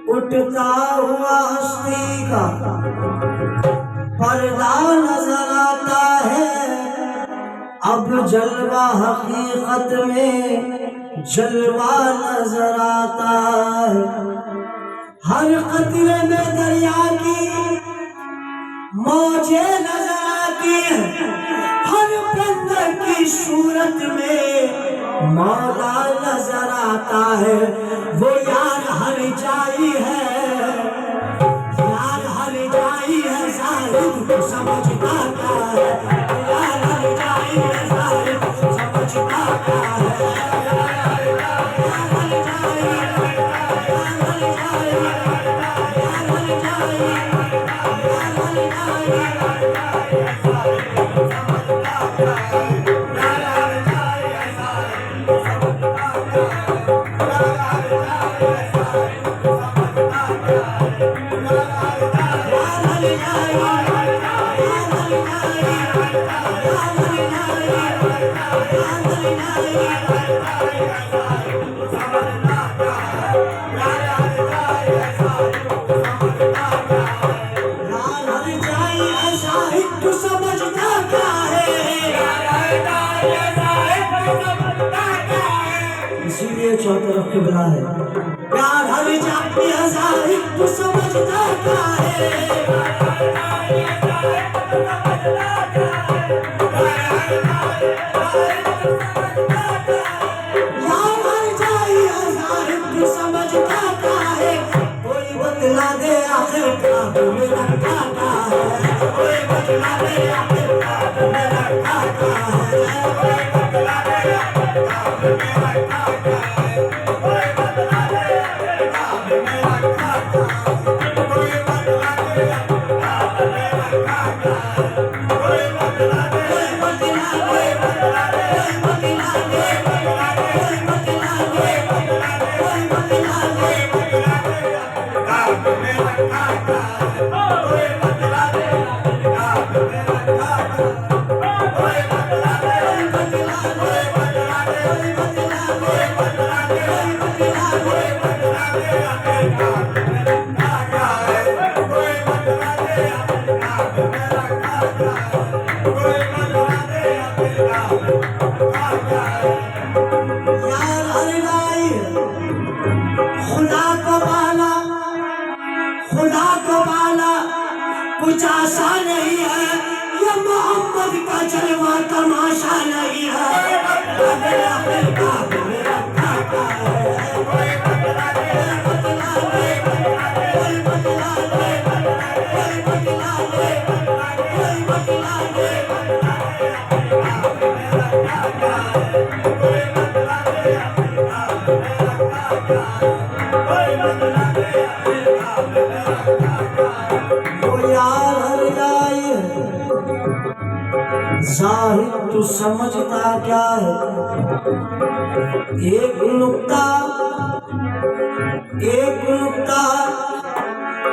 उठता हुआ हस्ती का पर्दा नजर आता है। अब जलवा हकीकत में जलवा नजर आता है। हर कतरे में दरिया की मौजें नजर आती है। हर बंदर की सूरत में मौला नजर आता है। वो यार हर जाई है, यार हर जाई है, जाहिद को समझता क्या है। यार हर जाई है, जाहिद को समझता क्या है। यार हर जाई है, यार हर जाई है, यार हर जाई है, यार हर जाई इसीलिए चौतरफ किबला है। प्यार हर जाती है, तू समझता क्या है। यार हर जाई है, तू समझता क्या है। कोई बतला दे आखिर ख्वाब में रखा क्या है। कोई बतला दे आखिर ख्वाब में रखा क्या है। कोई बतला दे आखिर ख्वाब में रखा क्या है। कोई बतला दे आखिर ख्वाब में रखा क्या है। कोई बतला दे आखिर ख्वाब में रखा क्या है। कोई बतला दे, कोई बतला दे, कोई बतला दे, कोई बतला दे, कोई बतला दे, कोई बतला दे, कोई बतला दे ख्वाब में रखा क्या है। कोई बतला दे ख्वाब में रखा क्या है। कोई बतला दे, कोई बतला दे, कोई बतला दे, कोई बतला दे, कोई बतला दे, कोई बतला दे, कोई बतला दे आखिर ख्वाब में रखा क्या है। कोई बतला दे आखिर ख्वाब में रखा क्या है। कोई बतला दे आखिर ख्वाब में रखा क्या है। यार हर गाई खुदा को पाना, खुदा को पाना कुछ आसान नहीं है। ये मोहम्मद का जलवा तमाशा नहीं है। आखिर ख्वाब में रखा क्या है। कोई बतला दे, बतला दे, कोई बतला दे, कोई बतला दे, कोई बतला दे, आखिर ख्वाब में रखा क्या है। कोई बतला दे आखिर ख्वाब में रखा क्या है। कोई बतला दे आखिर ख्वाब में रखा क्या है। वो यार हर जाई है, जाहिद तू समझता क्या है। एक नुक्ता, एक नुक्ता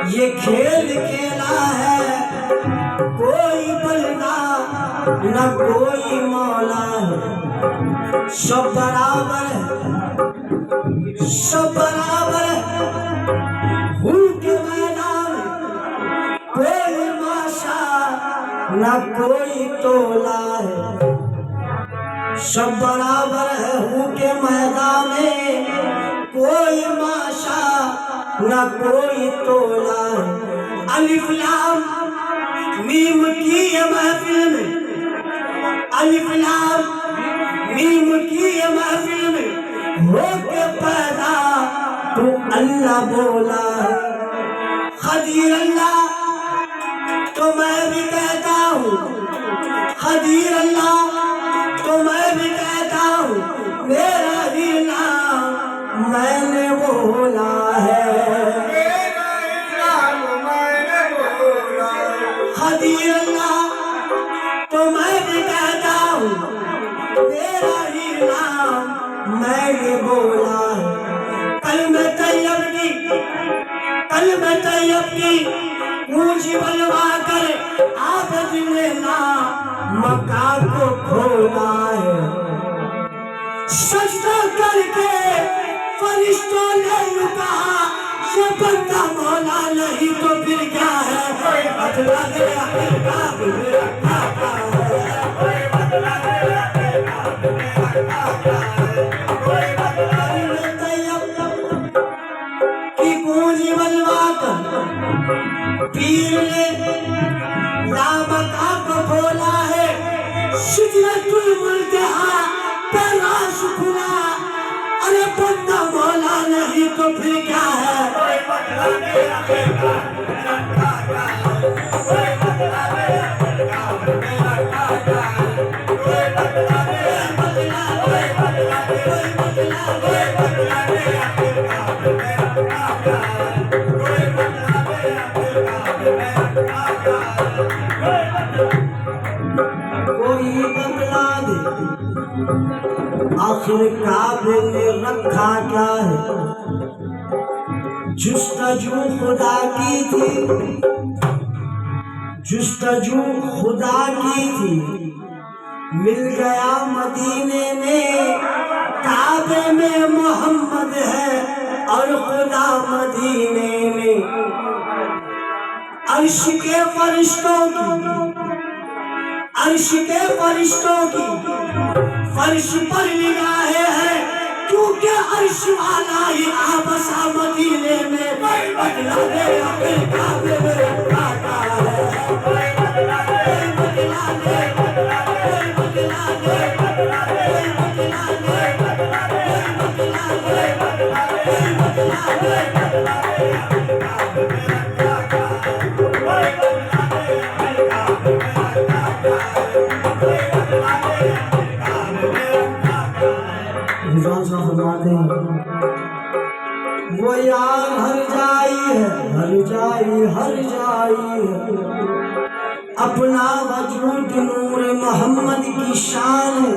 ये खेल खेला है। कोई बंदा न कोई मौला है। सब बराबर है, सब बराबर है। के मैदान कोई माशा न कोई तोला है। सब बराबर है हूँ के मैदान में कोई माशा न कोई तोला है। अलिफ लाम मीम की ये महफिल में, अलिफ लाम मीम की ये महफिल में हो के पैदा तो अल्लाह बोला है। खदीर अल्लाह तो मैं भी कहता हूँ, खदीर अल्लाह तो मैं भी कहता हूँ। मेरा ही नाम मैंने बोला है। मेरा ही नाम मैंने बोला है। खदीर अल्लाह तो मैं भी कहता हूँ। मेरा ही नाम मैंने बोला है। कलमे तैयब की पूंजी बनवा कर आबद ने ना मक्का को खोला है। सजदा करके फरिश्तों ने कहा ये बंदा मौला नहीं तो फिर क्या है। बदला दे काब मेरा काका है, कोई बदला दे काब मेरा काका है, कोई बदला दे की पूंजी बनवा कर पीर ने लामका को बोला है। सिदरतुल मुंतहा पर राज खुला, अरे बंदा मौला नहीं तो फिर क्या है। कोई बदला मेरा मेरा काका है, कोई बदला मेरा मेरा काका है, कोई बदला मेरा बदला, कोई बदला, कोई बदला, कोई बदला मेरा मेरा काका है, कोई बदला मेरा काका है, कोई बदला दे। आखिर काबे में रखा क्या है, जुस्तजू खुदा की थी, जुस्तजू खुदा की थी, मिल गया मदीने में। काबे में मोहम्मद है और खुदा मदीने में। अर्श के फरिश्तों की, अर्श के फरिश्तों की फर्श पर निगाहें है, क्योंकि अर्श वाला ही आबसा मदीने में। बदला दे अपने काबे में काका है, कोई बदला दे, बदला दे, बदला दे, बदला दे, बदला दे, बदला दे, बदला दे, बदला दे, बदला दे, बदला दे, बदला दे अपने काबे में काका है, कोई बदला दे अपने काबे में काका है, कोई बदला दे अपने काबे में काका है। रोज़ा फरमाते हैं वो यार हर जाई है, हर जाई, हर जाई है। अपना वजूद नूर मोहम्मद की शान है।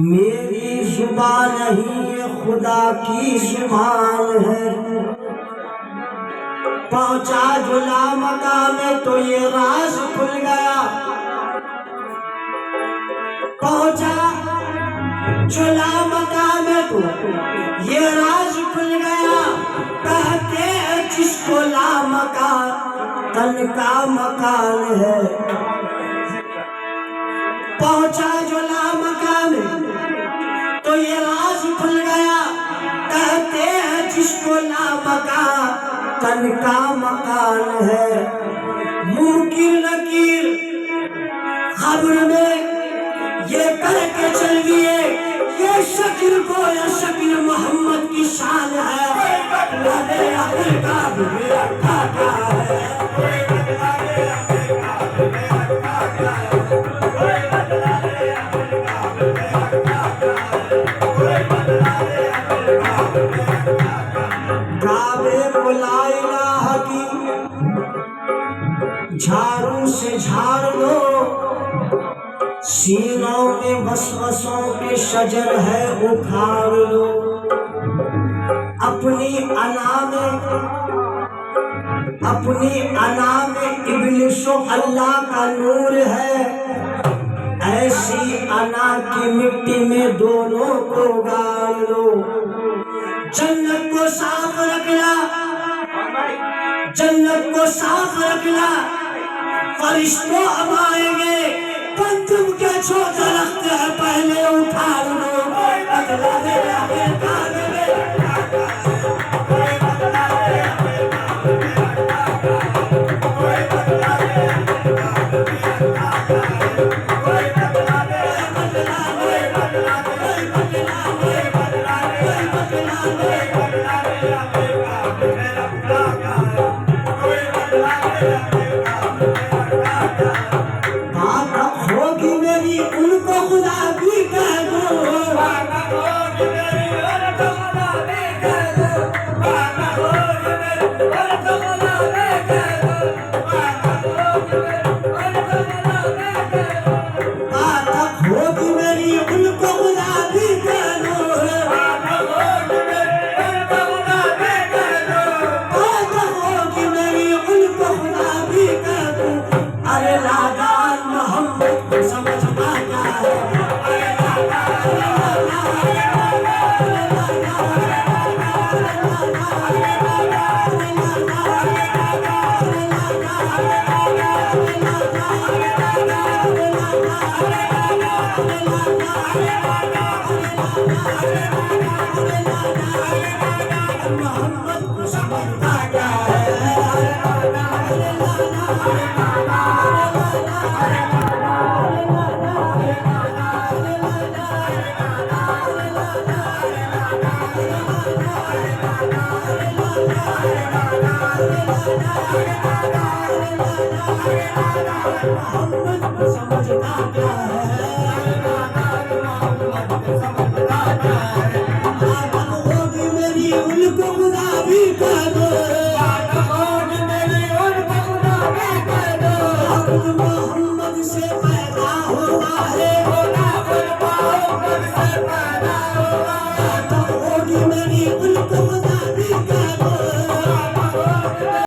मेरी जुबान नहीं ये खुदा की जुबान है। पहुंचा जुला मका में तो ये राज खुल गया। पहुंचा जुला मका में तो ये राज खुल गया। कहते हैं जिसको ला मका तन का मकान है। पहुंचा जुला मका में तो ये राज खुल गया। कहते हैं जिसको ला मका तन का मकान है। मुमकिन नकीर खबर में ये करके चल दिए, ये शक्ल को या शक्ल मोहम्मद की शान है। बदला दे अपने काब मेरा काका है, कोई बदला दे अपने काब मेरा काका है, कोई बदला दे अपने काब मेरा काका है, कोई बदला दे अपने काब मेरा काका है। काबे को ला इलाहा की झाड़ू से झाड़ लो। सीनों में वसवसों के शजर है उखाड़ लो। अपनी अना में इब्लिसो अल्लाह का नूर है। ऐसी अना की मिट्टी में दोनों को गाड़ लो। जन्नत को साफ रखना, जन्नत को साफ रखना। फरिश्तों अब आएंगे, बंदूक के छोटे रखते हैं, पहले उठा लो। बदला दे अपने काबे मेरा काका है, कोई बदला दे अपने काबे मेरा काका है, कोई बदला दे अपने काबे मेरा काका है, कोई बदला दे, बदला दे, बदला दे, बदला दे, बदला दे, बदला दे, बदला दे अपने काबे मेरा काका है, कोई बदला दे अपने काबे मेरा काका है। बात होगी मेरी उनको खुदा भी कह मोहम्मद को समझता क्या है? अरे लाला, अरे लाला, अरे लाला, अरे लाला, अरे लाला, अरे लाला, अरे लाला, अरे लाला, अरे लाला, अरे लाला, अरे लाला, अरे लाला, अरे लाला, अरे लाला, अरे लाला, अरे लाला, अरे लाला, मोहम्मद को समझता क्या है? आदम होगी मेरी उनको गुलाबी कर दो, आदम होगी मेरी उनको गुलाबी कर दो, मोहम्मद से